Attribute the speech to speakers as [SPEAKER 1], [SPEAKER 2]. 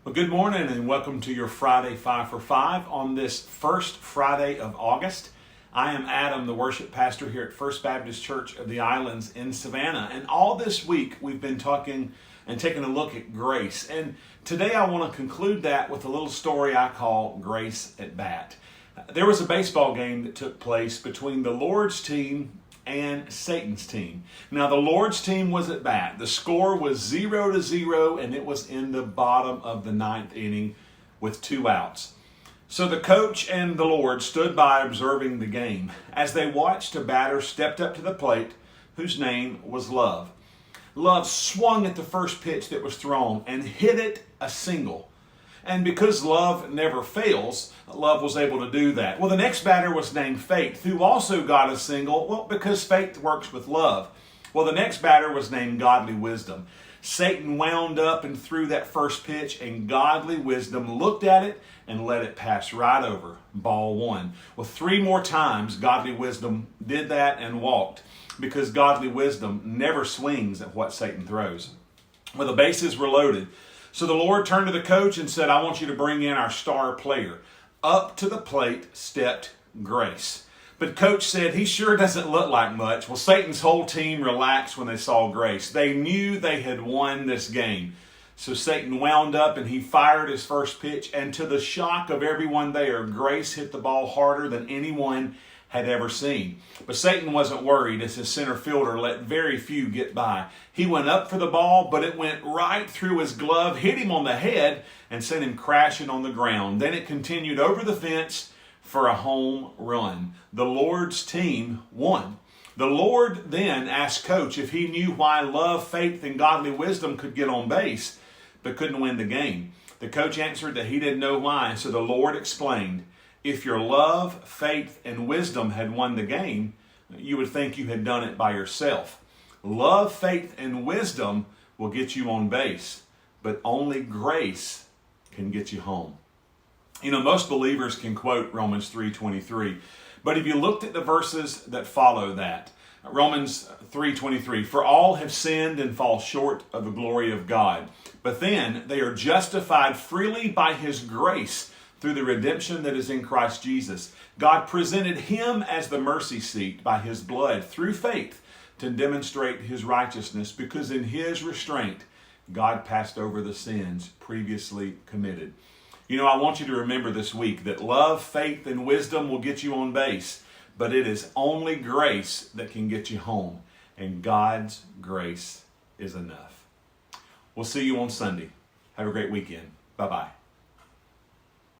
[SPEAKER 1] Well, good morning and welcome to your Friday 5 for 5 on this first Friday of August. I am Adam, the worship pastor here at First Baptist Church of the Islands in Savannah. And all this week we've been talking and taking a look at grace. And today I want to conclude that with a little story I call Grace at Bat. There was a baseball game that took place between the Lord's team and Satan's team. Now the Lord's team was at bat. The score was 0-0 and it was in the bottom of the ninth inning with 2 outs. So the coach and the Lord stood by observing the game. As they watched, a batter stepped up to the plate whose name was Love. Love swung at the first pitch that was thrown and hit it a single. And because Love never fails, Love was able to do that. Well, the next batter was named Faith, who also got a single, well, because Faith works with Love. Well, the next batter was named Godly Wisdom. Satan wound up and threw that first pitch, and Godly Wisdom looked at it and let it pass right over. Ball 1. Well, 3 more times Godly Wisdom did that and walked, because Godly Wisdom never swings at what Satan throws. Well, the bases were loaded. So the Lord turned to the coach and said, I want you to bring in our star player. Up to the plate stepped Grace. But coach said, he sure doesn't look like much. Well, Satan's whole team relaxed when they saw Grace. They knew they had won this game. So Satan wound up and he fired his first pitch. And to the shock of everyone there, Grace hit the ball harder than anyone had ever seen. But Satan wasn't worried as his center fielder let very few get by. He went up for the ball, but it went right through his glove, hit him on the head, and sent him crashing on the ground. Then it continued over the fence for a home run. The Lord's team won. The Lord then asked Coach if he knew why Love, Faith, and Godly Wisdom could get on base, but couldn't win the game. The coach answered that he didn't know why, so the Lord explained, if your love, faith, and wisdom had won the game, you would think you had done it by yourself. Love, faith, and wisdom will get you on base, but only grace can get you home. You know, most believers can quote Romans 3:23, but if you looked at the verses that follow that, Romans 3:23, for all have sinned and fall short of the glory of God, but then they are justified freely by His grace through the redemption that is in Christ Jesus. God presented Him as the mercy seat by His blood through faith to demonstrate His righteousness, because in His restraint, God passed over the sins previously committed. You know, I want you to remember this week that love, faith, and wisdom will get you on base, but it is only grace that can get you home, and God's grace is enough. We'll see you on Sunday. Have a great weekend. Bye-bye.